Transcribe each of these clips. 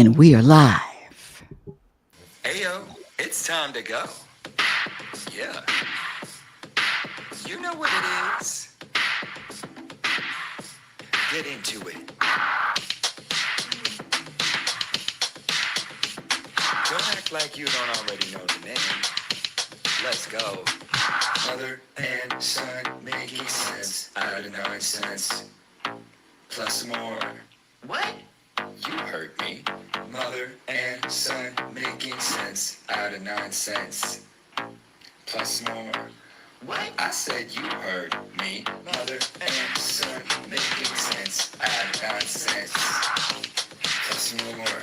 And we are live. Ayo, it's time to go. Yeah, you know what it is. Get into it. Don't act like you don't already know the name. Let's go. Mother and son making sense out of nonsense. Plus more. What? You heard me. Mother and son making sense out of nonsense. Plus more. What? I said you heard me. Mother and son making sense out of nonsense. Plus more.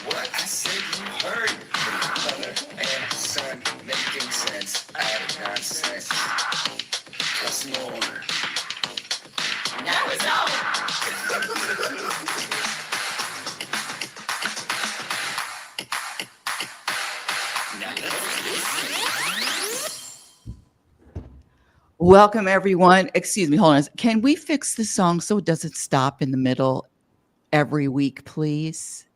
What? I said you heard me. Mother and son making sense out of nonsense. Plus more. Now it's over. Welcome, everyone. Excuse me, hold on. Can we fix the song so it doesn't stop in the middle every week, please?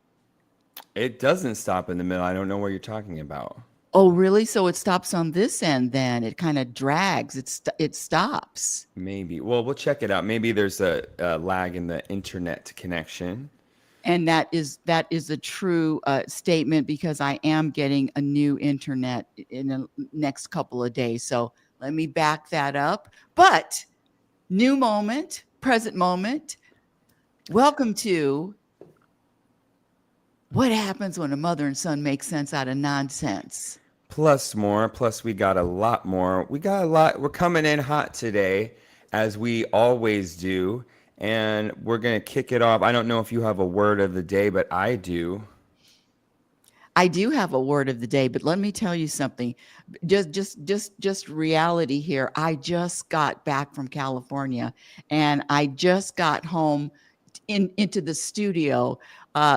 It doesn't stop in the middle. I don't know what you're talking about. Oh, really? So it stops on this end then. It kind of drags. It stops. Maybe. Well, we'll check it out. Maybe there's a lag in the internet connection. And that is a true statement because I am getting a new internet in the next couple of days. So let me back that up. But new moment, present moment. Welcome to What Happens When a Mother and Son Make Sense Out of Nonsense. Plus more. Plus, we got a lot more. We got a lot. We're coming in hot today, as we always do. And we're going to kick it off. I don't know if you have a word of the day, but I do. I do have a word of the day, but let me tell you something. Just reality here. I just got back from California, and I just got home into the studio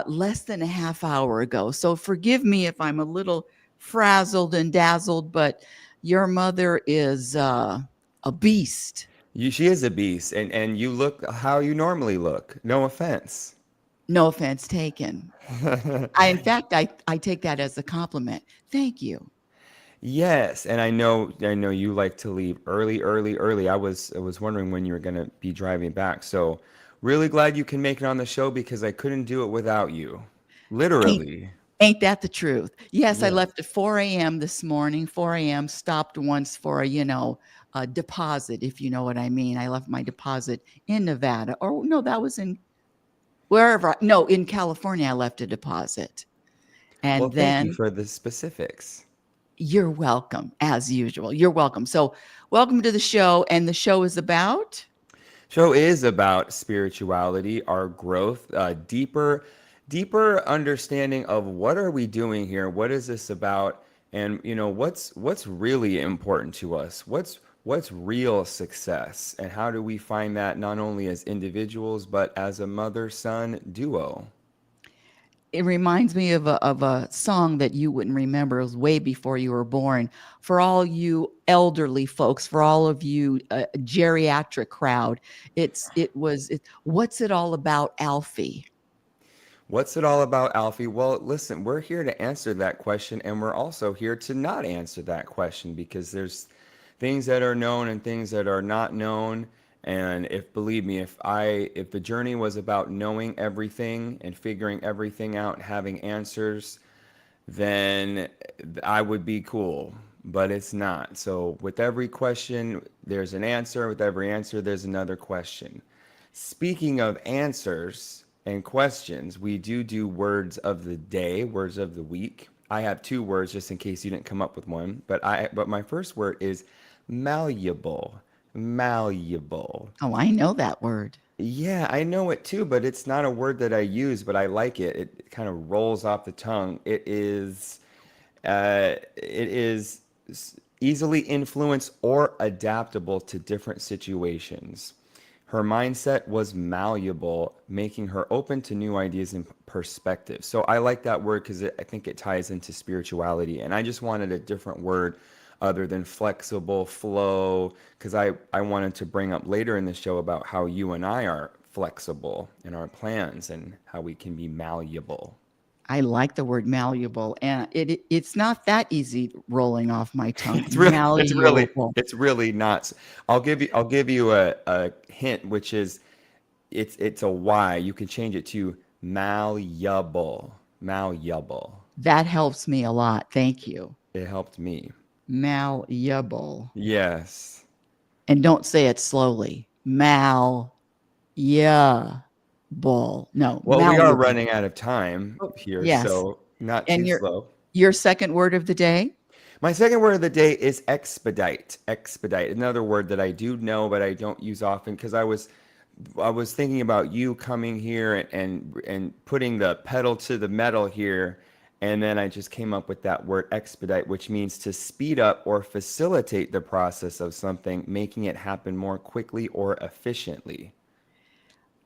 less than a half hour ago. So forgive me if I'm a little frazzled and dazzled, but your mother is a beast. She is a beast, and you look how you normally look. No offense. No offense taken. In fact, I take that as a compliment. Thank you. Yes, and I know you like to leave early, early, early. I was wondering when you were gonna be driving back. So really glad you can make it on the show because I couldn't do it without you. Ain't, Literally. ain't that the truth? Yes, I Yeah. left at 4 a.m. this morning. 4 a.m. Stopped once for a deposit, if you know what I mean. I left my deposit in Nevada. Or no, that was in wherever. No, in California, I left a deposit. Well, And thank you then for the specifics. you're welcome, as usual. You're welcome. So, welcome to the show. And the show is about. Show is about spirituality, our growth, deeper understanding of what are we doing here, what is this about, and what's really important to us, what's real success, and how do we find that not only as individuals but as a mother-son duo. It reminds me of a song that you wouldn't remember. It was way before you were born. For all you elderly folks, for all of you geriatric crowd, what's it all about, Alfie? What's it all about, Alfie? Well, listen, we're here to answer that question, and we're also here to not answer that question because there's things that are known and things that are not known. And if, believe me, if the journey was about knowing everything and figuring everything out, having answers, then I would be cool. But it's not. So with every question, there's an answer. With every answer, there's another question. Speaking of answers and questions, we do words of the day, words of the week. I have two words just in case you didn't come up with one, but my first word is malleable. Malleable. Oh, I know that word. Yeah, I know it too, but it's not a word that I use, but I like it. It kind of rolls off the tongue. It is easily influenced or adaptable to different situations. Her mindset was malleable, making her open to new ideas and perspectives. So I like that word because I think it ties into spirituality. And I just wanted a different word other than flexible, flow, because I wanted to bring up later in the show about how you and I are flexible in our plans and how we can be malleable. I like the word malleable, and it's not that easy rolling off my tongue. It's really, Malleable. it's really not. I'll give you a hint, which is it's a Y. You can change it to malleable. Malleable. That helps me a lot. Thank you. It helped me. Malleable. Yes. And don't say it slowly. Malleable. No, Well, we are malleable. running out of time Oh, here, yes. so not And too slow. your second word of the day? My second word of the day is expedite. Expedite. Another word that I do know, but I don't use often because I was thinking about you coming here and putting the pedal to the metal here, and then I just came up with that word expedite, which means to speed up or facilitate the process of something, making it happen more quickly or efficiently.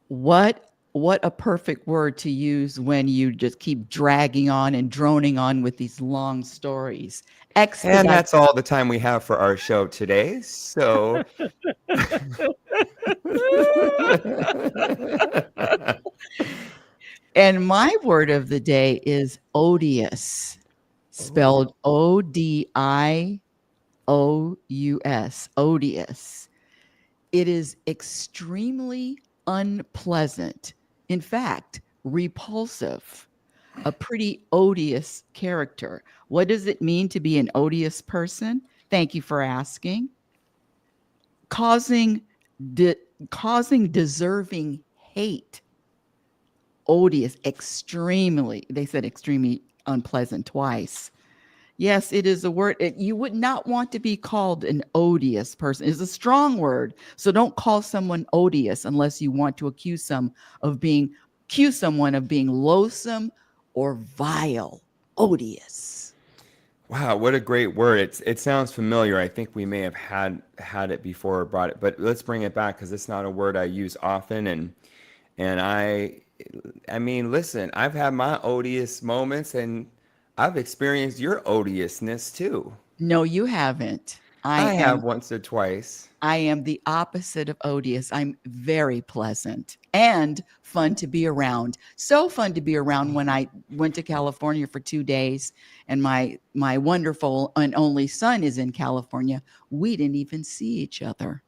What a perfect word to use when you just keep dragging on and droning on with these long stories. And Expedite. that's all the time we have for our show today. So And my word of the day is odious, spelled Odious. Odious. It is extremely unpleasant. In fact, repulsive. A pretty odious character. What does it mean to be an odious person? Thank you for asking. Causing de- causing deserving hate. Odious, extremely. They said extremely unpleasant twice. Yes, it is a word. You would not want to be called an odious person. It's a strong word. So don't call someone odious unless you want to accuse someone of being loathsome or vile. Odious. wow, what a great word. It sounds familiar. I think we may have had it before or brought it, but let's bring it back because it's not a word I use often and I mean, listen, I've had my odious moments and I've experienced your odiousness too. No, you haven't. I have once or twice. I am the opposite of odious. I'm very pleasant and fun to be around. So fun to be around when I went to California for 2 days and my wonderful and only son is in California. We didn't even see each other.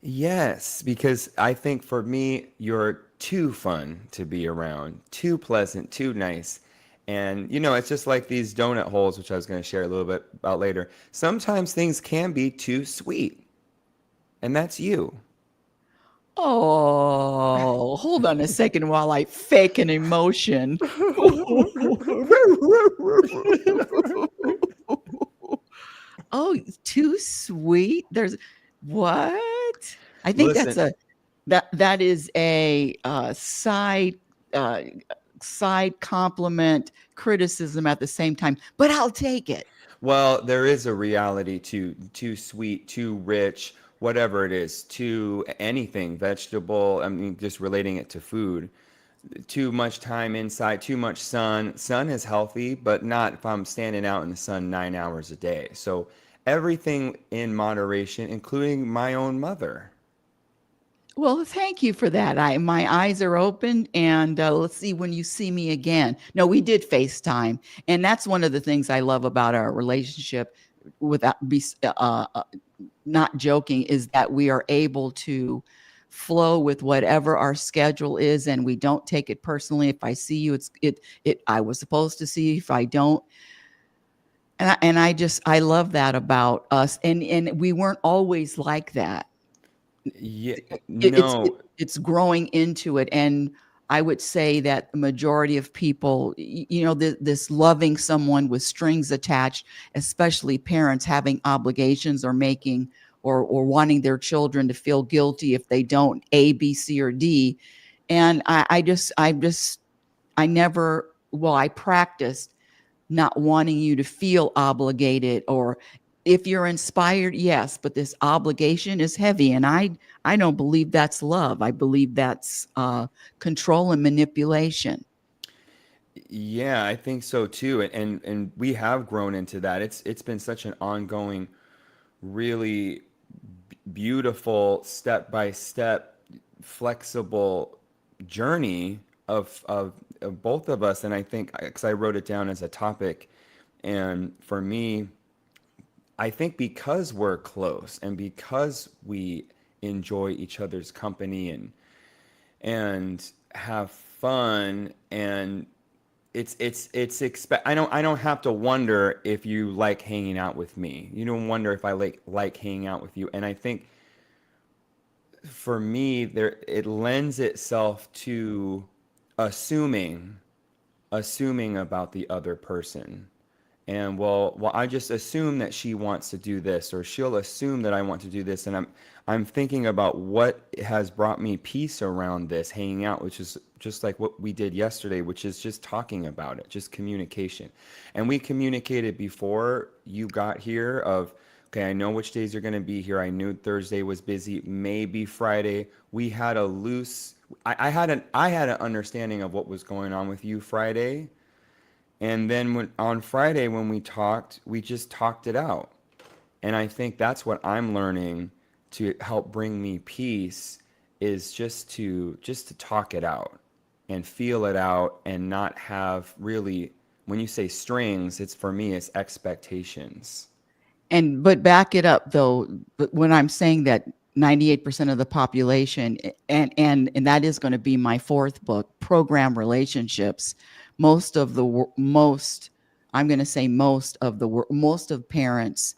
Yes, because I think for me, you're too fun to be around, too pleasant, too nice. And, you know, it's just like these donut holes, which I was going to share a little bit about later. Sometimes things can be too sweet, and that's you. Oh, hold on a second while I fake an emotion. Oh, too sweet? There's what? I think Listen, that is a, uh, side compliment, criticism at the same time, but I'll take it. well, there is a reality to too sweet, too rich, whatever it is, too anything, vegetable, I mean, just relating it to food. Too much time inside, too much sun. Sun is healthy, but not if I'm standing out in the sun 9 hours a day. So everything in moderation, including my own mother. Well, thank you for that. My eyes are open, and let's see when you see me again. No, we did FaceTime, and that's one of the things I love about our relationship. Without be not joking, is that we are able to flow with whatever our schedule is, and we don't take it personally. If I see you, it. I was supposed to see you. If I don't, and I just I love that about us, and we weren't always like that. Yeah, it, it's it, no, it's growing into it, and I would say that the majority of people, this loving someone with strings attached, especially parents having obligations or making or wanting their children to feel guilty if they don't A, B, C, or D. And I never, well, I practiced not wanting you to feel obligated, or if you're inspired, yes, but this obligation is heavy, and I don't believe that's love. I believe that's control and manipulation. yeah, I think so too. And we have grown into that. It's been such an ongoing, really beautiful step by step flexible journey of both of us, and I think because I wrote it down as a topic, and for me, I think because we're close and because we enjoy each other's company and have fun, and I don't have to wonder if you like hanging out with me. You don't wonder if I like hanging out with you. And I think for me, there it lends itself to assuming assuming about the other person. And well, I just assume that she wants to do this, or she'll assume that I want to do this, and I'm thinking about what has brought me peace around this hanging out, which is just like what we did yesterday, which is just talking about it, just communication. And we communicated before you got here of, okay, I know which days you're going to be here. I knew Thursday was busy, maybe Friday. We had a loose, I had an understanding of what was going on with you Friday, and then on Friday when we talked, we just talked it out. And I think that's what I'm learning to help bring me peace is just to talk it out and feel it out and not have really, when you say strings, it's for me it's expectations. And but back it up though, but when I'm saying that 98% of the population, and that is going to be my fourth book, program relationships, most of the most, I'm going to say most of the most of parents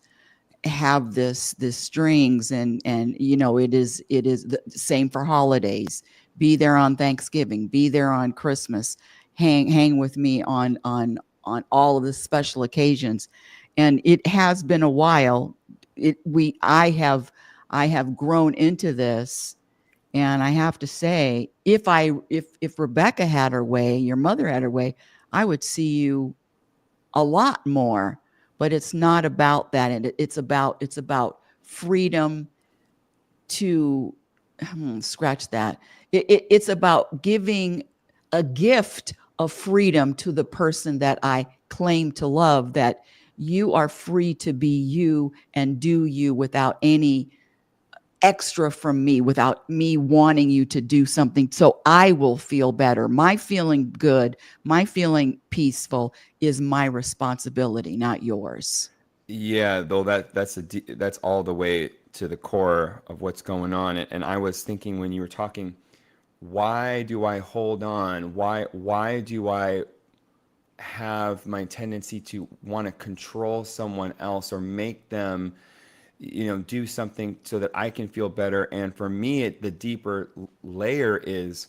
have this strings, and you know, it is the same for holidays. Be there on Thanksgiving, be there on Christmas, hang with me on all of the special occasions. And it has been a while. It we I have grown into this, and I have to say, if Rebecca had her way, your mother had her way, I would see you a lot more. But it's not about that, and it's about freedom to scratch that. It's about giving a gift of freedom to the person that I claim to love, that you are free to be you and do you without any extra from me, without me wanting you to do something so I will feel better. My feeling good, my feeling peaceful is my responsibility, not yours. Yeah, though that's all the way to the core of what's going on. And I was thinking when you were talking, why do I hold on? Why do I have my tendency to want to control someone else or make them, do something so that I can feel better? And for me, the deeper layer is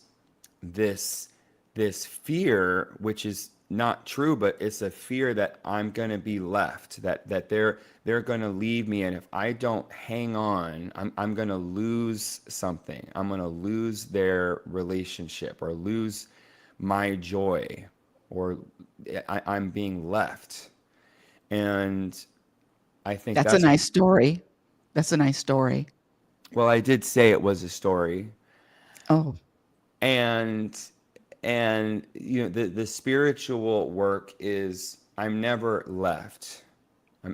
this this fear, which is not true, but it's a fear that I'm gonna be left, that they're gonna leave me, and if I don't hang on, I'm gonna lose something. I'm gonna lose their relationship or lose my joy, or I'm being left. And I think That's a that's, nice story. That's a nice story. well, I did say it was a story. Oh, and and the spiritual work is I'm never left.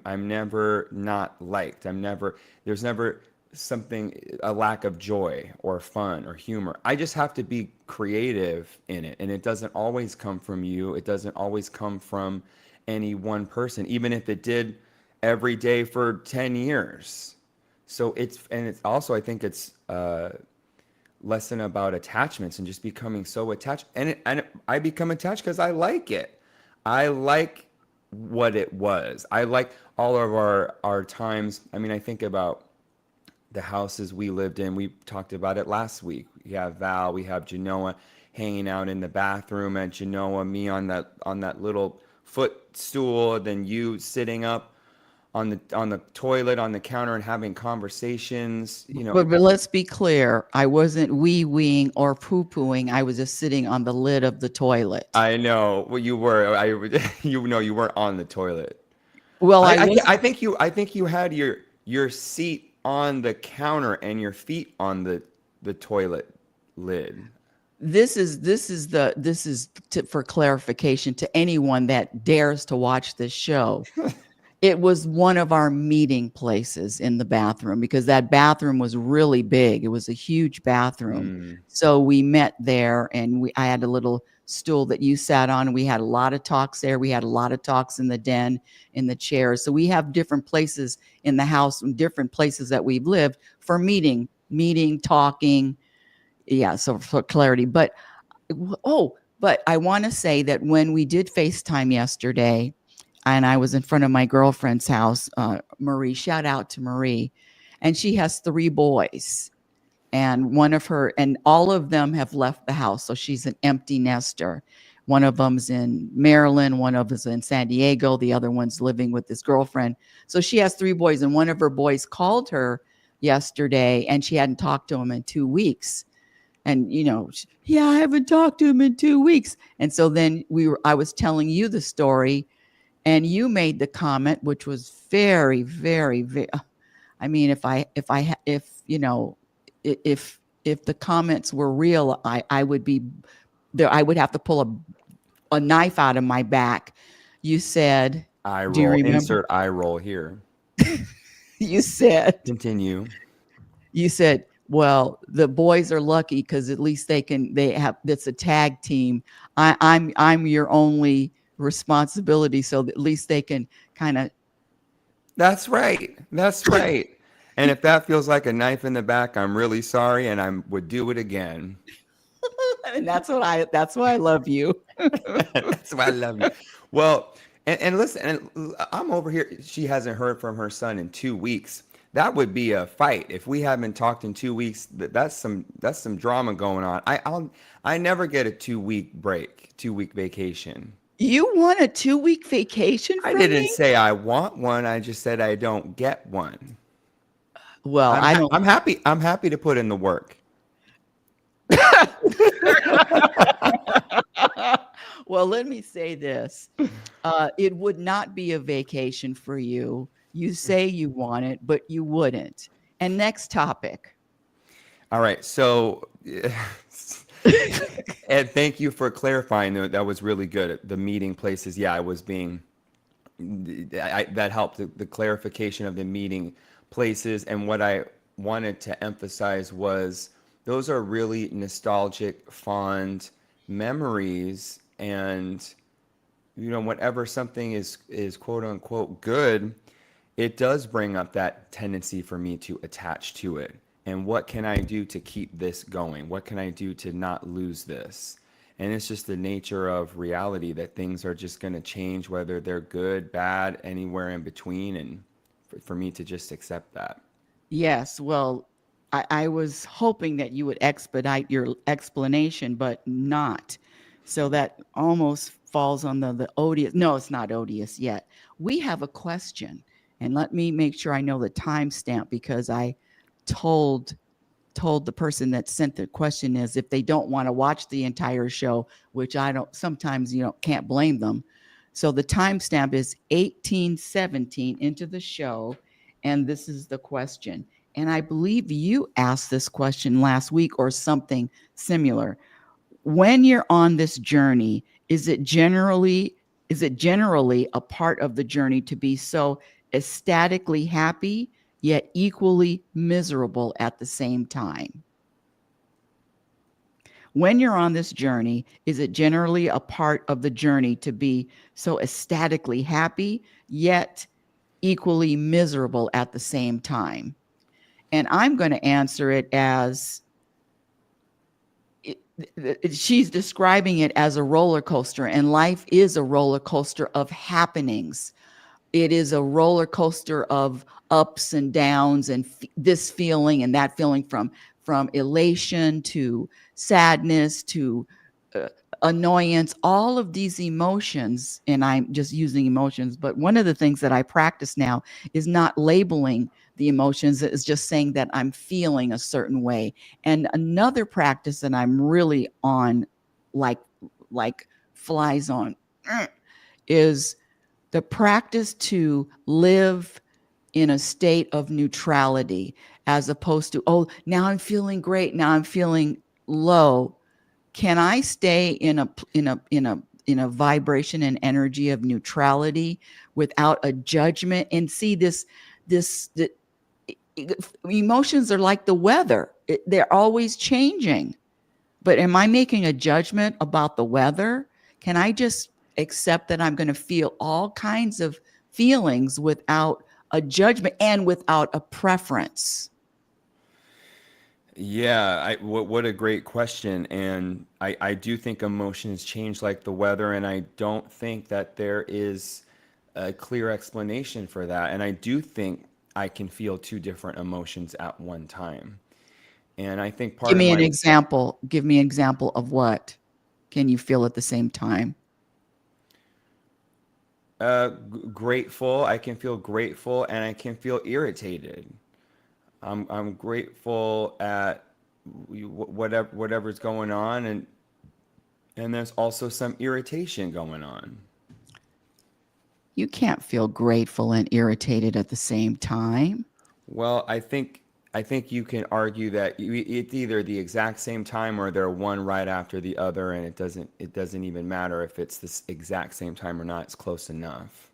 I'm never not liked. There's never something, a lack of joy or fun or humor. I just have to be creative in it, and it doesn't always come from you. It doesn't always come from any one person, even if it did every day for 10 years. So it's also, I think it's lesson about attachments and just becoming so attached. I become attached because I like it. I like what it was. I like all of our times. I mean, I think about the houses we lived in. We talked about it last week. We have Val, we have Genoa hanging out in the bathroom at Genoa, me on that little footstool, then you sitting up on the toilet on the counter and having conversations. but let's be clear. I wasn't wee-weeing or poo-pooing. I was just sitting on the lid of the toilet. I know. Well, you were. You weren't on the toilet. Well, I, I I, was. I think you had your seat on the counter and your feet on the toilet lid. For clarification to anyone that dares to watch this show. It was one of our meeting places in the bathroom because that bathroom was really big. It was a huge bathroom. Mm, So we met there, and I had a little stool that you sat on, and we had a lot of talks there. We had a lot of talks in the den, in the chairs. So we have different places in the house, and different places that we've lived for meeting, talking. Yeah, so for clarity. But I want to say that when we did FaceTime yesterday, and I was in front of my girlfriend's house, Marie, shout out to Marie, and she has 3 boys, and all of them have left the house. So she's an empty nester. One of them's in Maryland, one of them's in San Diego, the other one's living with his girlfriend. So she has 3 boys, and one of her boys called her yesterday, and she hadn't talked to him in 2 weeks. And yeah, I haven't talked to him in 2 weeks. And so then I was telling you the story, and you made the comment, which was very, very, very. I mean, if the comments were real, I would be there. I would have to pull a knife out of my back. You said, eye "Do you roll. remember?" Insert eye roll here. You said, Continue. well, the boys are lucky because at least they have, it's a tag team. I'm your only responsibility, so that at least they can kind of. That's right. That's right. And if that feels like a knife in the back, I'm really sorry, and I would do it again. And that's why I love you. That's why I love you. Well, and listen, and I'm over here. She hasn't heard from her son in 2 weeks. That would be a fight if we haven't talked in 2 weeks. That's some drama going on. I never get a 2 week break, 2 week vacation. You want a 2 week vacation I from didn't me? say I want one. I just said I don't get one. Well, I don't. I'm happy. I'm happy to put in the work. Well, let me say this. It would not be a vacation for you. You say you want it, but you wouldn't. And next topic. All right. So, Ed, thank you for clarifying. That was really good. The meeting places. Yeah, I was being. That helped the clarification of the meeting places. And what I wanted to emphasize was those are really nostalgic, fond memories. And whenever something is quote unquote good, it does bring up that tendency for me to attach to it. And what can I do to keep this going? What can I do to not lose this? And it's just the nature of reality that things are just going to change, whether they're good, bad, anywhere in between. And for me to just accept that. Yes. Well, I was hoping that you would expedite your explanation, but not. So that almost falls on the odious. No, it's not odious yet. We have a question, and let me make sure I know the timestamp because I told the person that sent the question is if they don't want to watch the entire show, which I don't, sometimes can't blame them. So the timestamp is 1817 into the show, and this is the question. And I believe you asked this question last week or something similar. When you're on this journey, is it generally a part of the journey to be so ecstatically happy yet equally miserable at the same time? When you're on this journey, is it generally a part of the journey to be so ecstatically happy yet equally miserable at the same time? And I'm going to answer it as she's describing it as a roller coaster, and life is a roller coaster of happenings. It is a roller coaster of ups and downs, and this feeling and that feeling, from elation to sadness to annoyance, all of these emotions. And I'm just using emotions, but one of the things that I practice now is not labeling the emotions. It's just saying that I'm feeling a certain way. And another practice that I'm really on, like flies on, is the practice to live in a state of neutrality, as opposed to, oh, now I'm feeling great, now I'm feeling low. Can I stay in a in a vibration and energy of neutrality without a judgment. And see this the, emotions are like the weather. They're always changing. But am I making a judgment about the weather? Can I just accept that I'm going to feel all kinds of feelings without a judgment and without a preference? Yeah, what a great question. And I do think emotions change like the weather, and I don't think that there is a clear explanation for that. And I do think I can feel two different emotions at one time. And I think Give part of me an my example. Give me an example of what can you feel at the same time? grateful, I can feel grateful and I can feel irritated. I'm grateful at whatever's going on, and there's also some irritation going on. You can't feel grateful and irritated at the same time. Well, I think you can argue that it's either the exact same time or they're one right after the other, and it doesn't even matter if it's this exact same time or not. It's close enough.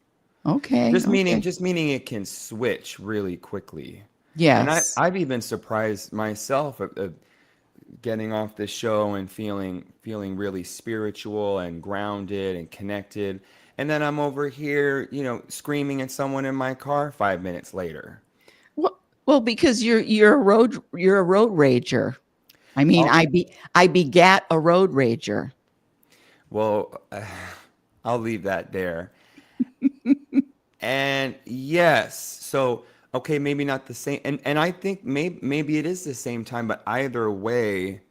Okay, Just meaning okay. just meaning it can switch really quickly. And Yes. I've even surprised myself of getting off the show and feeling really spiritual and grounded and connected. And then I'm over here, screaming at someone in my car 5 minutes later. Well, because you're a road rager. I mean, I'll, I begat a road rager. well, I'll leave that there. And yes, so okay, maybe not the same, and I think maybe it is the same time, but either way,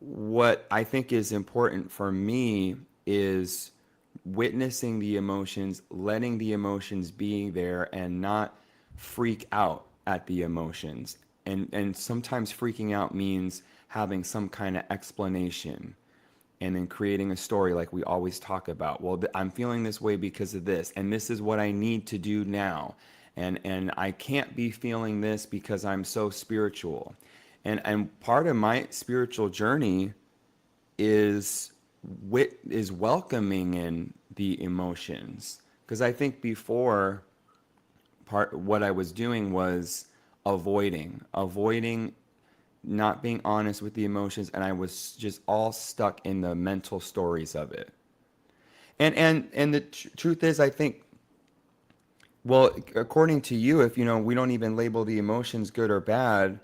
what I think is important for me is witnessing the emotions, letting the emotions be there, and not freak out at the emotions. And sometimes freaking out means having some kind of explanation and then creating a story like we always talk about. Well, I'm feeling this way because of this, and this is what I need to do now. And I can't be feeling this because I'm so spiritual. And part of my spiritual journey is is welcoming in the emotions, because I think before, part what I was doing was avoiding not being honest with the emotions, and I was just all stuck in the mental stories of it. And the truth is, I think, well, according to you, if we don't even label the emotions good or bad,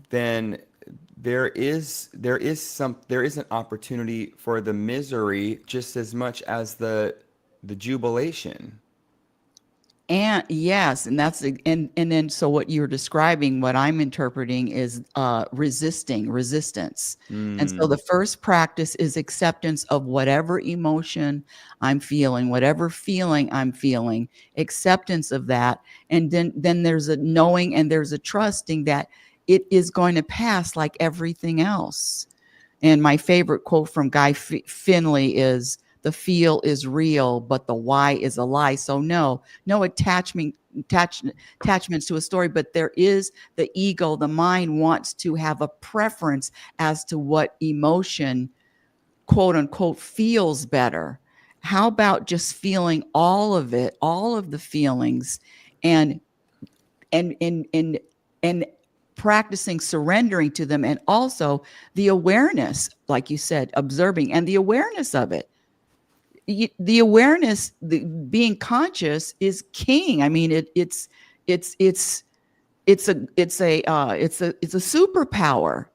then there is an opportunity for the misery just as much as the jubilation. And yes, and and then so what you're describing, what I'm interpreting is resistance. And so Mm. the first practice is acceptance of whatever emotion I'm feeling, whatever feeling I'm feeling, acceptance of that. And then there's a knowing and there's a trusting that it is going to pass like everything else. And my favorite quote from Finley is, "The feel is real, but the why is a lie." So no attachments to a story, but there is the ego. The mind wants to have a preference as to what emotion, quote unquote, feels better. How about just feeling all of it, all of the feelings, and and and practicing surrendering to them, and also the awareness, like you said, observing and the awareness of it. The awareness, the being conscious is king. I mean, it's it's it's a superpower.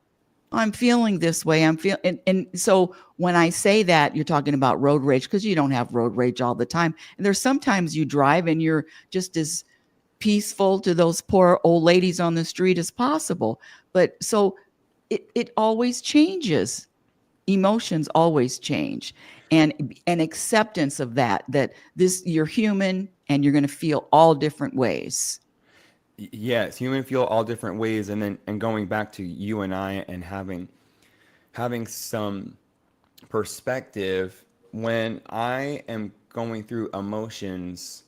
I'm feeling this way. I'm feeling, and so when I say that, you're talking about road rage, because you don't have road rage all the time. And there's sometimes you drive and you're just as peaceful to those poor old ladies on the street as possible. But so it always changes. Emotions always change. And an acceptance of that this, you're human and you're going to feel all different ways. Yes, human feel all different ways, and going back to you and I, and having some perspective. When I am going through emotions,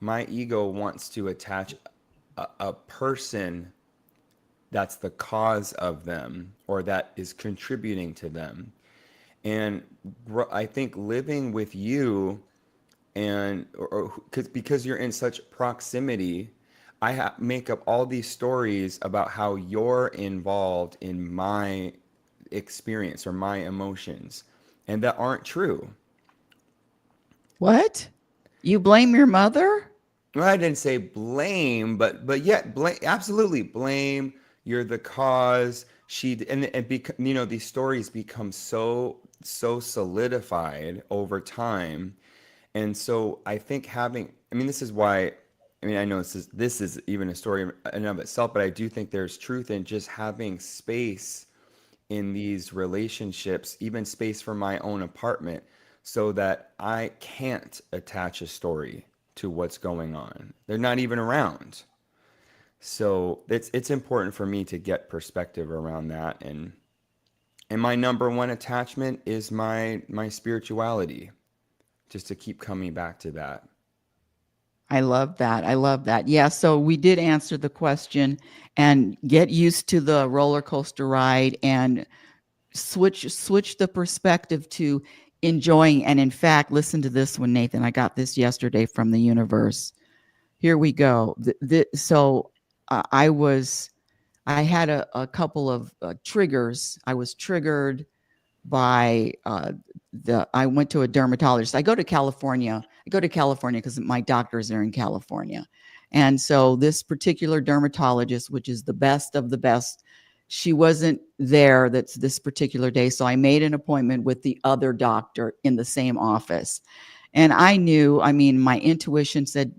my ego wants to attach a person that's the cause of them or that is contributing to them. And I think living with you and or because you're in such proximity, make up all these stories about how you're involved in my experience or my emotions, and that aren't true. What? You blame your mother? Well, I didn't say blame, but yet blame, absolutely blame. You're the cause. These stories become so solidified over time. And so I think this is why, I know this is even a story in and of itself, but I do think there's truth in just having space in these relationships, even space for my own apartment, so that I can't attach a story to what's going on. They're not even around. So it's important for me to get perspective around that, and my number one attachment is my spirituality, just to keep coming back to that. I love that. I love that. Yeah. So we did answer the question, and get used to the roller coaster ride, and switch the perspective to enjoying. And in fact, listen to this one, Nathan. I got this yesterday from the universe. Here we go. So I had a couple of triggers. I was triggered by I went to a dermatologist. I go to California. I go to California because my doctors are in California. And so this particular dermatologist, which is the best of the best, she wasn't there that's this particular day. So I made an appointment with the other doctor in the same office. And I knew, my intuition said,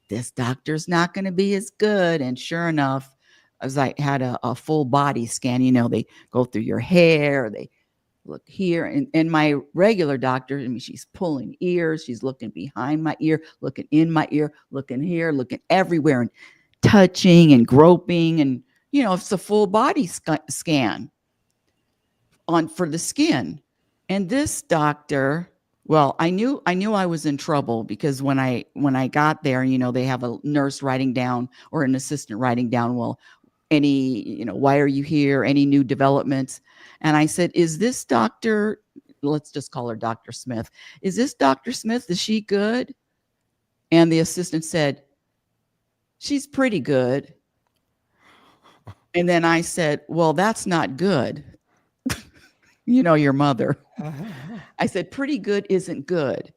this doctor's not going to be as good. And sure enough, as I had a full body scan, they go through your hair, they look here. And my regular doctor, she's pulling ears, she's looking behind my ear, looking in my ear, looking here, looking everywhere, and touching and groping. And, it's a full body scan for the skin. And this doctor, well, I knew I was in trouble, because when I got there, they have a nurse writing down, or an assistant writing down, well, why are you here? Any new developments? And I said, is this doctor, let's just call her Dr. Smith. Is this Dr. Smith? Is she good? And the assistant said, she's pretty good. And then I said, well, that's not good. Your mother. I said, pretty good isn't good.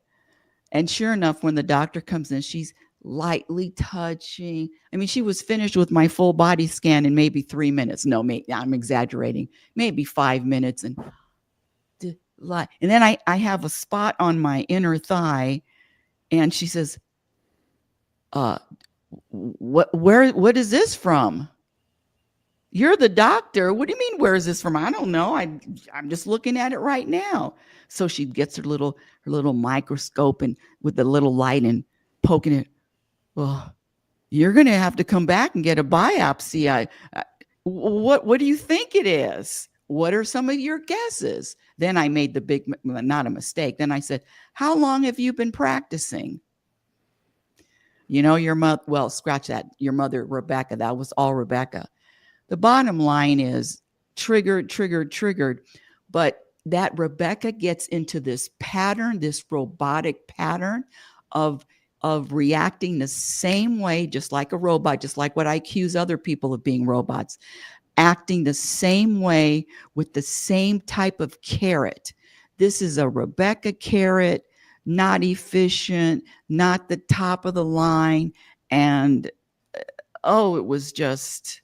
And sure enough, when the doctor comes in, she's lightly touching. She was finished with my full body scan in maybe 3 minutes. No, I'm exaggerating. Maybe 5 minutes. And then I have a spot on my inner thigh, and she says, what is this from? You're the doctor. What do you mean, where is this from? I don't know. I'm just looking at it right now. So she gets her little microscope, and with the little light, and poking it. Well, you're going to have to come back and get a biopsy. What do you think it is? What are some of your guesses? Then I made the big, not a mistake. Then I said, how long have you been practicing? Your mother, well, scratch that. Your mother, Rebecca, that was all Rebecca. The bottom line is triggered. But that Rebecca gets into this pattern, this robotic pattern of reacting the same way, just like a robot, just like what I accuse other people of being, robots, acting the same way with the same type of carrot. This is a Rebecca carrot, not efficient, not the top of the line. And it was just,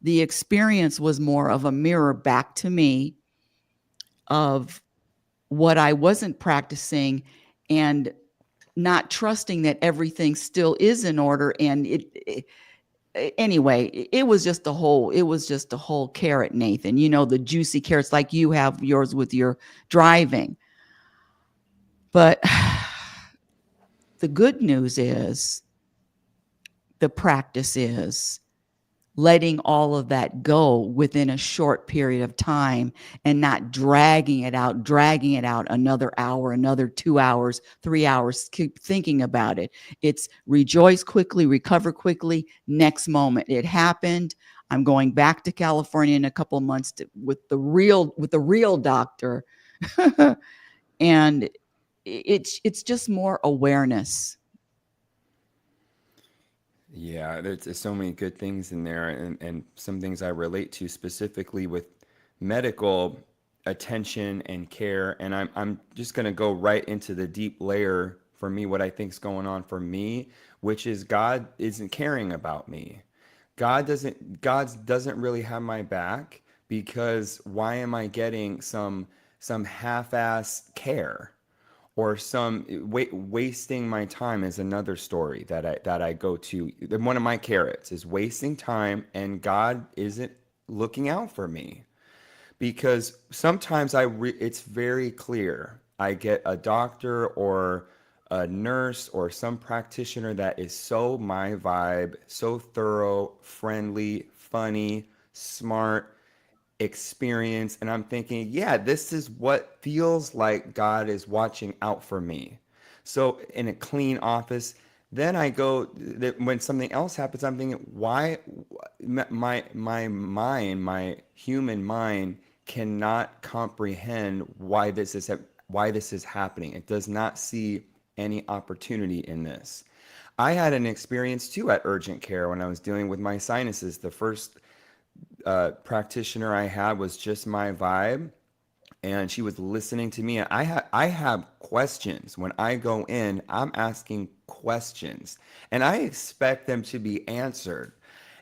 the experience was more of a mirror back to me of what I wasn't practicing, and not trusting that everything still is in order. And anyway, it was just a whole carrot, Nathan, the juicy carrots like you have yours with your driving. But the good news is, the practice is letting all of that go within a short period of time, and not dragging it out another hour, another 2 hours, 3 hours, keep thinking about it. It's rejoice quickly, recover quickly, next moment. It happened. I'm going back to California in a couple of months with the real doctor, And it's just more awareness. Yeah, there's so many good things in there, and some things I relate to specifically with medical attention and care. And I'm just gonna go right into the deep layer for me, what I think's going on for me, which is God isn't caring about me. God doesn't really have my back, because why am I getting some half-ass care? Or some wasting my time is another story that I go to. One of my carrots is wasting time, and God isn't looking out for me, because sometimes it's very clear. I get a doctor or a nurse or some practitioner that is so my vibe, so thorough, friendly, funny, smart, experience, and I'm thinking, yeah, this is what feels like God is watching out for me. So in a clean office, then I go when something else happens, I'm thinking, why my mind, my human mind cannot comprehend why this is happening. It does not see any opportunity in this. I had an experience too at urgent care when I was dealing with my sinuses. The first practitioner I had was just my vibe, and she was listening to me. I have questions when I go in. I'm asking questions, and I expect them to be answered.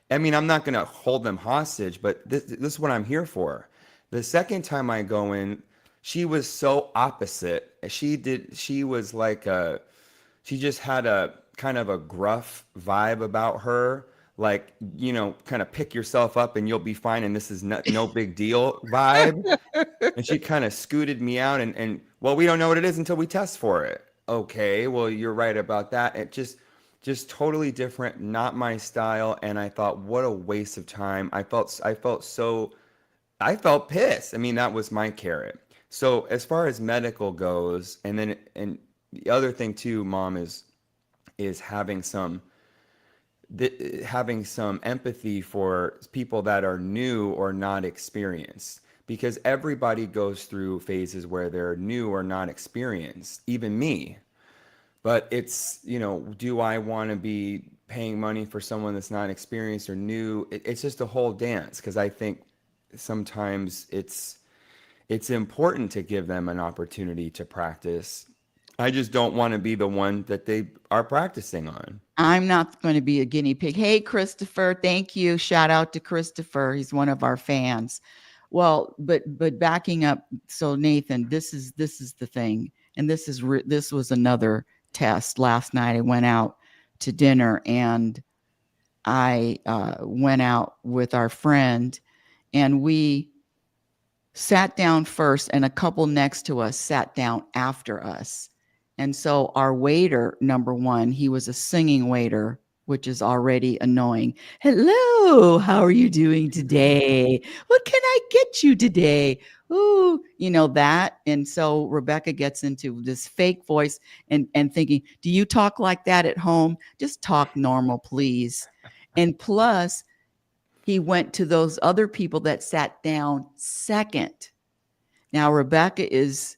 I mean, I'm not going to hold them hostage, but this is what I'm here for. The second time I go in, she was so opposite. She was like she just had a kind of a gruff vibe about her, like, kind of pick yourself up and you'll be fine, and this is no big deal vibe. And she kind of scooted me out, and well, we don't know what it is until we test for it. Okay, well, you're right about that. It just totally different, not my style. And I thought, what a waste of time. I felt pissed. I mean, that was my carrot. So as far as medical goes, and the other thing too, Mom, is having some empathy for people that are new or not experienced, because everybody goes through phases where they're new or not experienced, even me. But it's, do I want to be paying money for someone that's not experienced or new? It's just a whole dance, because I think sometimes it's important to give them an opportunity to practice. I just don't want to be the one that they are practicing on. I'm not going to be a guinea pig. Hey, Christopher, thank you. Shout out to Christopher. He's one of our fans. Well, but backing up, so Nathan, this is the thing, and this was another test. Last night I went out to dinner, and I went out with our friend, and we sat down first, and a couple next to us sat down after us. And so our waiter, number one, he was a singing waiter, which is already annoying. Hello, how are you doing today? What can I get you today? Ooh, that. And so Rebecca gets into this fake voice and thinking, do you talk like that at home? Just talk normal, please. And plus, he went to those other people that sat down second. Now, Rebecca is,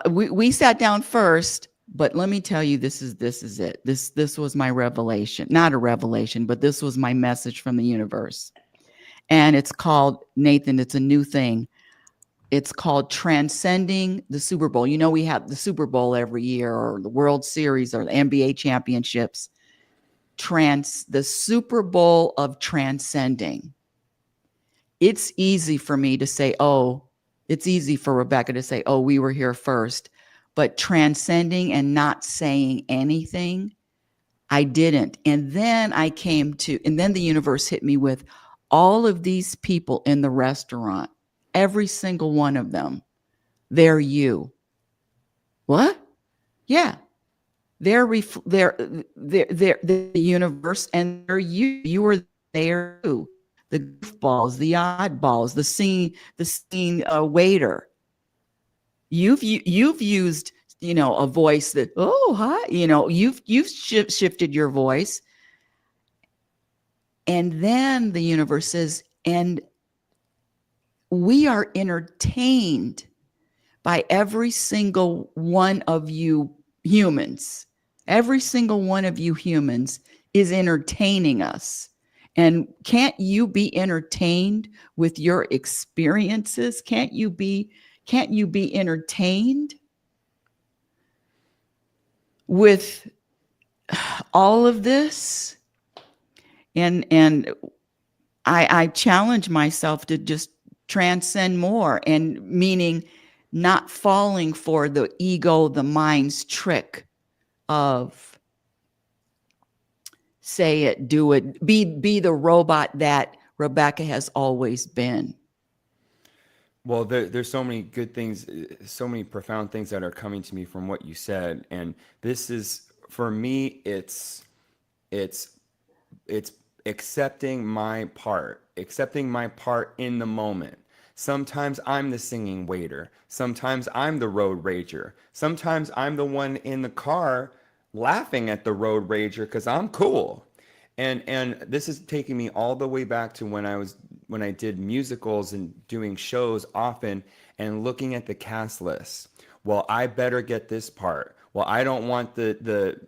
we sat down first, but let me tell you, this is it. This was my revelation, not a revelation, but this was my message from the universe. And it's called, Nathan, it's a new thing. It's called Transcending the Super Bowl. We have the Super Bowl every year, or the World Series, or the NBA championships. The Super Bowl of Transcending. It's easy for me to say, it's easy for Rebecca to say, we were here first. But transcending and not saying anything, I didn't. And then and then the universe hit me with all of these people in the restaurant, every single one of them. They're you. What? Yeah. They're the universe, and they're you. You were there too. The goofballs, the oddballs, the scene waiter. You've used a voice that, hi, you've shifted your voice, and then the universe says, and we are entertained by every single one of you humans. Every single one of you humans is entertaining us. And can't you be entertained with your experiences? Can't you be entertained with all of this? And I challenge myself to just transcend more, and meaning not falling for the ego, the mind's trick of say it, do it, be the robot that Rebecca has always been. Well, there's so many good things, so many profound things that are coming to me from what you said, and this is for me. It's it's accepting my part in the moment. Sometimes I'm the singing waiter. Sometimes I'm the road rager. Sometimes I'm the one in the car laughing at the road rager because I'm cool. And this is taking me all the way back to when I did musicals and doing shows often and looking at the cast list. Well, I better get this part. Well, I don't want the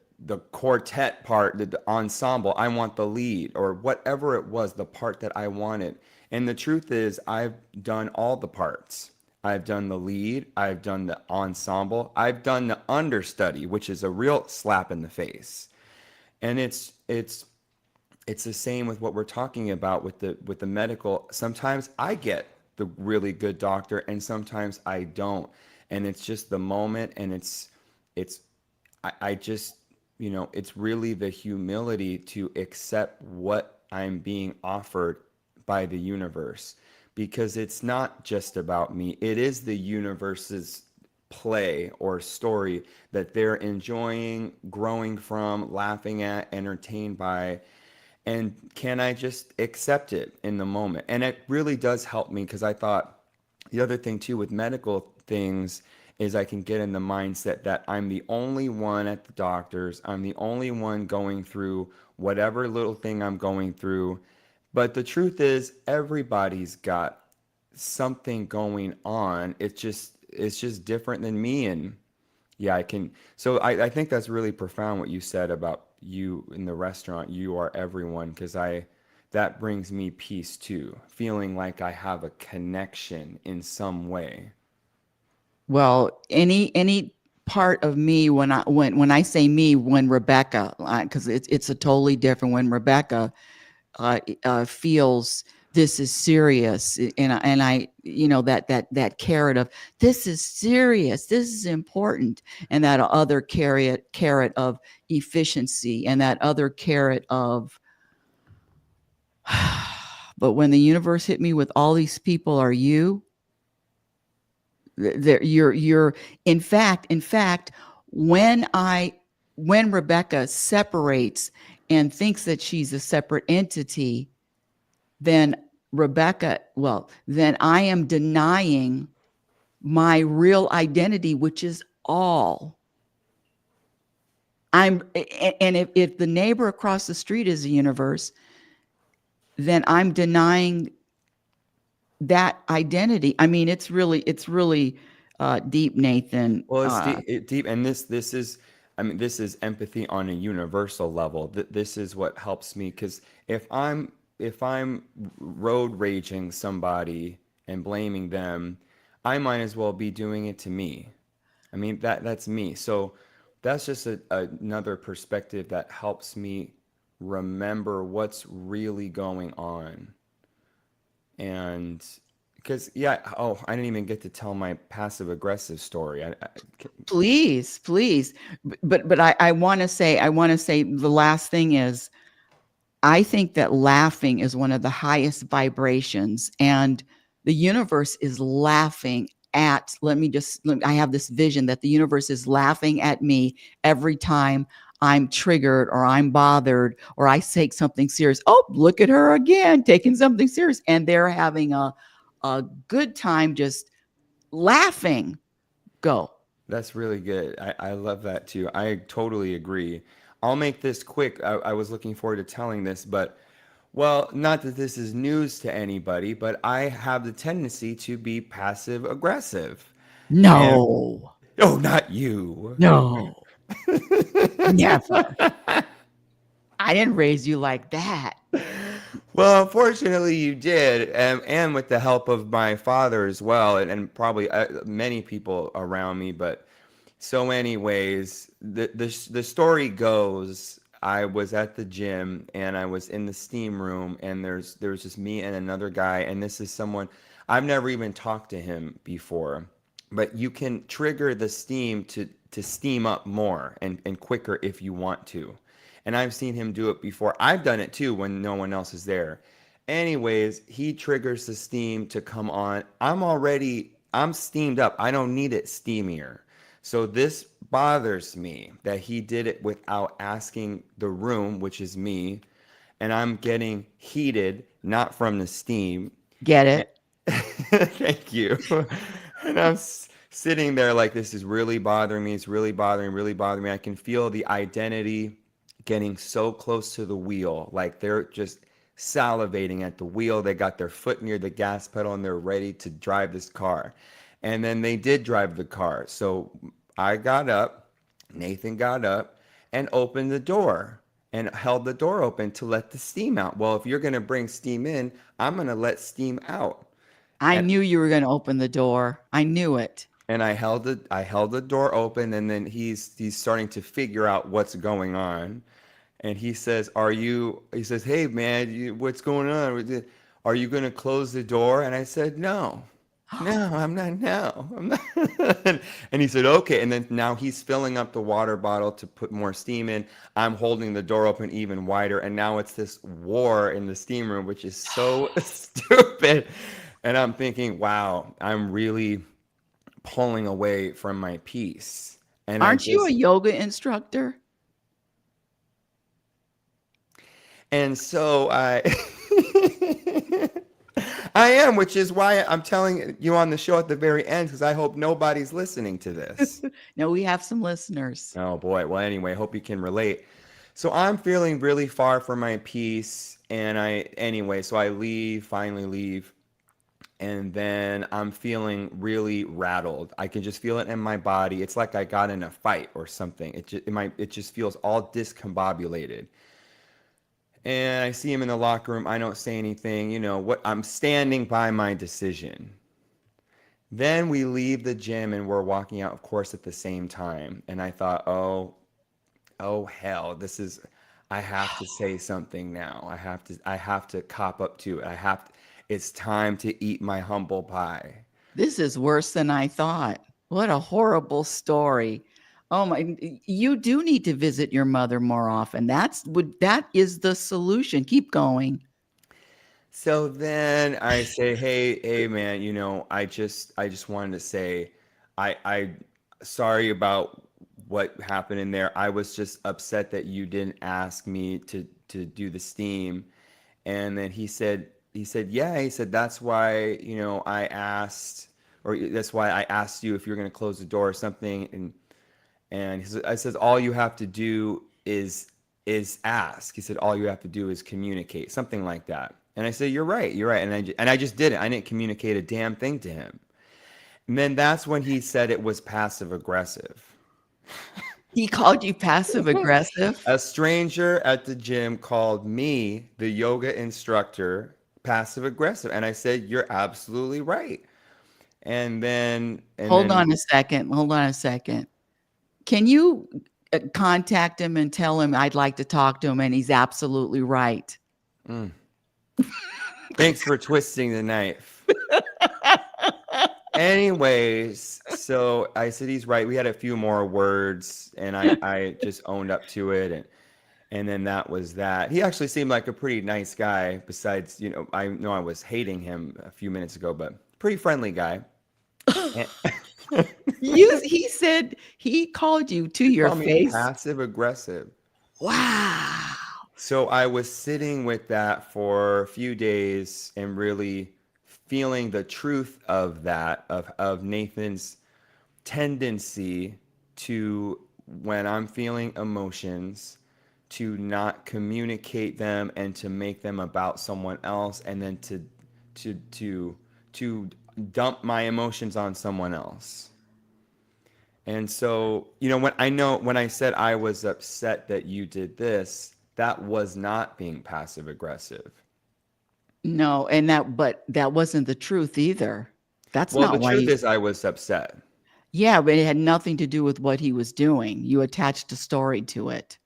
quartet part, the ensemble. I want the lead or whatever it was, the part that I wanted. And the truth is, I've done all the parts. I've done the lead, I've done the ensemble, I've done the understudy, which is a real slap in the face. And it's the same with what we're talking about with the medical. Sometimes I get the really good doctor and sometimes I don't. And it's just the moment, and it's I just, it's really the humility to accept what I'm being offered by the universe, because it's not just about me. It is the universe's play or story that they're enjoying, growing from, laughing at, entertained by. And can I just accept it in the moment? And it really does help me, because I thought the other thing too with medical things is I can get in the mindset that I'm the only one at the doctor's. I'm the only one going through whatever little thing I'm going through. But the truth is everybody's got something going on. It's just different than me. And yeah, I can. So I think that's really profound what you said about you in the restaurant. You are everyone, because that brings me peace too, feeling like I have a connection in some way. Well, any part of me, when I say me, when Rebecca, because it's a totally different, when Rebecca feels this is serious, and I that carrot of this is serious, this is important, and that other carrot of efficiency, and that other carrot of but when the universe hit me with all these people are you, there you're in fact when Rebecca separates and thinks that she's a separate entity, then then I am denying my real identity, which is all. And if the neighbor across the street is a universe, then I'm denying that identity. I mean, it's really deep, Nathan. Well, it's deep, and this is, I mean, this is empathy on a universal level. This is what helps me, because if I'm road raging somebody and blaming them, I might as well be doing it to me. I mean, that's me. So that's just another perspective that helps me remember what's really going on. And because, yeah, oh, I didn't even get to tell my passive aggressive story. Please, but I want to say the last thing is, I think that laughing is one of the highest vibrations, and the universe is laughing at. I have this vision that the universe is laughing at me every time I'm triggered or I'm bothered or I take something serious. Oh, look at her again, taking something serious. And they're having a good time just laughing. Go. That's really good. I love that too. I totally agree. I'll make this quick. I was looking forward to telling this, but well, not that this is news to anybody, but I have the tendency to be passive aggressive. And No, oh, not you. no, never. I didn't raise you like that. Well, unfortunately, you did, and with the help of my father as well, and probably many people around me. But so, anyways, the story goes, I was at the gym and I was in the steam room, and there's just me and another guy, and this is someone I've never even talked to him before, but you can trigger the steam to steam up more and quicker if you want to. And I've seen him do it before. I've done it too when no one else is there. Anyways, he triggers the steam to come on. I'm steamed up. I don't need it steamier. So this bothers me that he did it without asking the room, which is me, and I'm getting heated, not from the steam. Get it? Thank you. And I'm sitting there like, this is really bothering me. It's really bothering me. I can feel the identity getting so close to the wheel. Like they're just salivating at the wheel. They got their foot near the gas pedal and they're ready to drive this car. And then they did drive the car. So I got up, Nathan got up and opened the door and held the door open to let the steam out. Well, if you're going to bring steam in, I'm going to let steam out. I And knew you were going to open the door. I knew it. I held the door open, and then he's starting to figure out what's going on. And he says, he says, "Hey man, what's going on? Are you going to close the door?" And I said, "No. No, I'm not now. I'm not." And he said, "Okay." And then now he's filling up the water bottle to put more steam in. I'm holding the door open even wider. And now it's this war in the steam room, which is so stupid. And I'm thinking, wow, I'm really pulling away from my peace. And I Aren't you a just, yoga instructor? and so I, I am, which is why I'm telling you on the show at the very end, because I hope nobody's listening to this. No, we have some listeners. Oh boy. Well, anyway, hope you can relate. So I'm feeling really far from my peace. So I leave, finally leave. And then I'm feeling really rattled. I can just feel it in my body. It's like I got in a fight or something. It just feels all discombobulated. And I see him in the locker room. I don't say anything. What? I'm standing by my decision. Then we leave the gym and we're walking out, of course, at the same time. And I thought, oh hell, I have to say something now. I have to cop up to it. It's time to eat my humble pie. This is worse than I thought. What a horrible story. Oh my, you do need to visit your mother more often. That is the solution. Keep going. So then I say, hey man, I just wanted to say, I sorry about what happened in there. I was just upset that you didn't ask me to do the steam. And then he said, yeah, he said, that's why, I asked, or that's why I asked you if you're going to close the door or something. I says, all you have to do is ask. He said, all you have to do is communicate, something like that. And I said, you're right. And I just didn't. I didn't communicate a damn thing to him. And then that's when he said it was passive aggressive. He called you passive aggressive. A stranger at the gym called me, the yoga instructor, passive aggressive. And I said, you're absolutely right. And then, and Hold then, on a second. Hold on a second. Can you contact him and tell him I'd like to talk to him and he's absolutely right? mm, thanks for twisting the knife. Anyways, so I said he's right. We had a few more words, and I just owned up to it, and then that was that. He actually seemed like a pretty nice guy. Besides, I know I was hating him a few minutes ago, but pretty friendly guy. And He said he called you to he your called me face. passive aggressive. Wow. So I was sitting with that for a few days and really feeling the truth of that, of Nathan's tendency to, when I'm feeling emotions, to not communicate them and to make them about someone else, and then to dump my emotions on someone else. And so, when I said I was upset that you did this, that was not being passive aggressive. No, but that wasn't the truth either. That's Well, the not why truth you. is I was upset. Yeah, but it had nothing to do with what he was doing. You attached a story to it.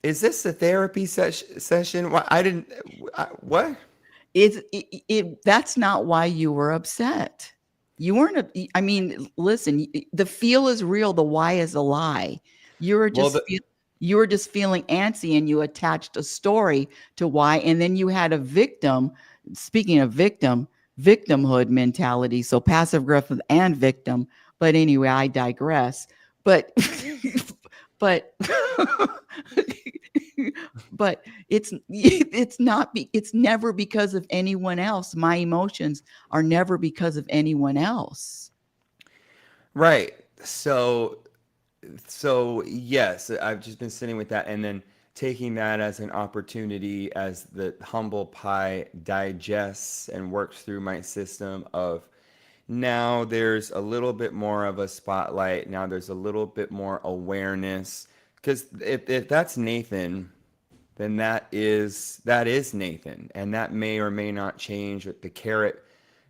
Is this a therapy session? What I didn't what? That's not why you were upset. You weren't I mean, listen, the feel is real, the why is a lie. You were Well, just you were just feeling antsy and you attached a story to why, and then you had a victim. Speaking of victimhood mentality, so passive aggressive and victim. But anyway, I digress. But but but it's never because of anyone else. My emotions are never because of anyone else. right. So yes, I've just been sitting with that and then taking that as an opportunity as the humble pie digests and works through my system of now there's a little bit more of a spotlight. Now there's a little bit more awareness. Because if that's Nathan, then that is Nathan. And that may or may not change. The carrot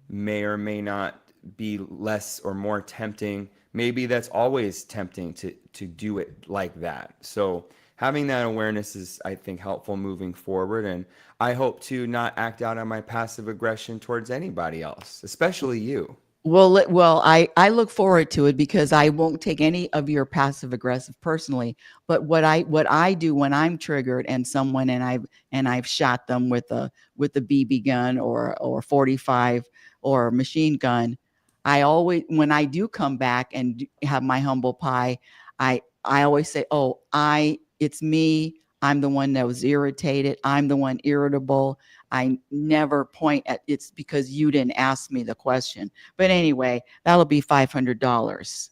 may or may not be less or more tempting. Maybe that's always tempting to do it like that. So having that awareness is, I think, helpful moving forward. And I hope to not act out on my passive aggression towards anybody else, especially you. I look forward to it because I won't take any of your passive aggressive personally. But what I do when I'm triggered and someone and I've shot them with a BB gun or 45 or machine gun, I always when I do come back and have my humble pie, I always say, "Oh, I it's me. I'm the one that was irritated. I'm the one irritable." I never point at it's because you didn't ask me the question. But anyway, that'll be $500.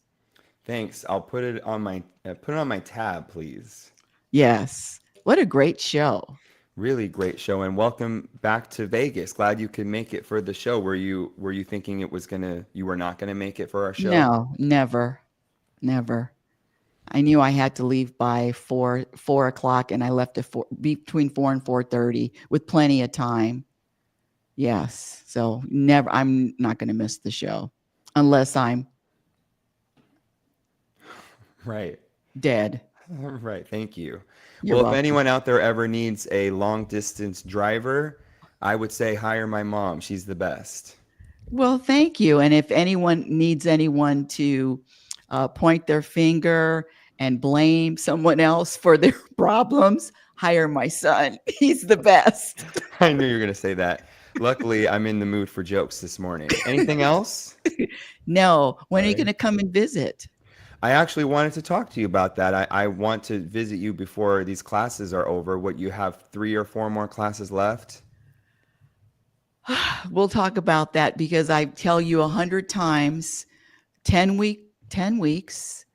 Thanks. I'll put it on my tab, please. Yes. What a great show. Really great show and welcome back to Vegas. Glad you could make it for the show. Were you thinking you were not gonna make it for our show? No, never, never. I knew I had to leave by 4 o'clock, and I left at between 4 and 4:30 with plenty of time. Yes. So never. I'm not going to miss the show unless I'm Right. dead. Right. Thank you. You're Well, if welcome. anyone out there ever needs a long distance driver, I would say hire my mom. She's the best. Well, thank you. And if anyone needs anyone to point their finger and blame someone else for their problems, hire my son. He's the best. I knew you were gonna say that. Luckily, I'm in the mood for jokes this morning. Anything else? No, when All are you going right. to come and visit? I actually wanted to talk to you about that. I want to visit you before these classes are over. What, you have 3 or 4 more classes left? We'll talk about that because I tell you 100 times, 10 weeks,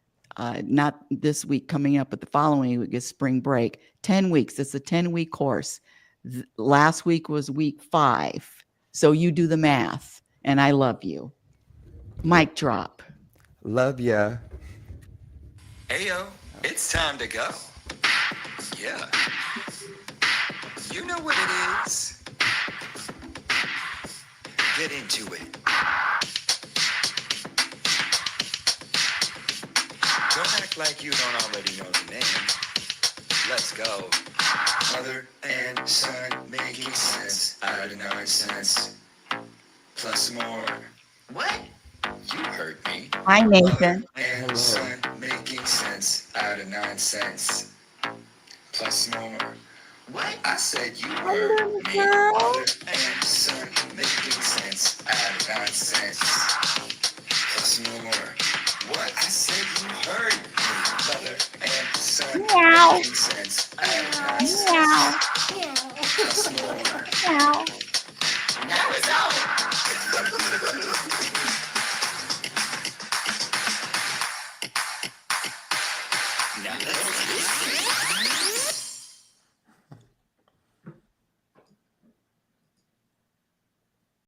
not this week coming up, but the following week is spring break. 10 weeks. It's a 10-week course. Last week was week 5. So you do the math, and I love you. Mic drop. Love ya. Ayo, it's time to go. Yeah. You know what it is. Get into it. Don't act like you don't already know the name. Let's go. Mother and son making sense out of nonsense. Plus some more. What? You heard me. Hi, Mother Nathan. and Hello. son making sense out of nonsense. Plus more. What? I said you heard me. Mother and son making sense out of nonsense. Plus more. What? I said you heard me. Mother and son making sense out of nonsense. Plus more. Now it's over. Now let's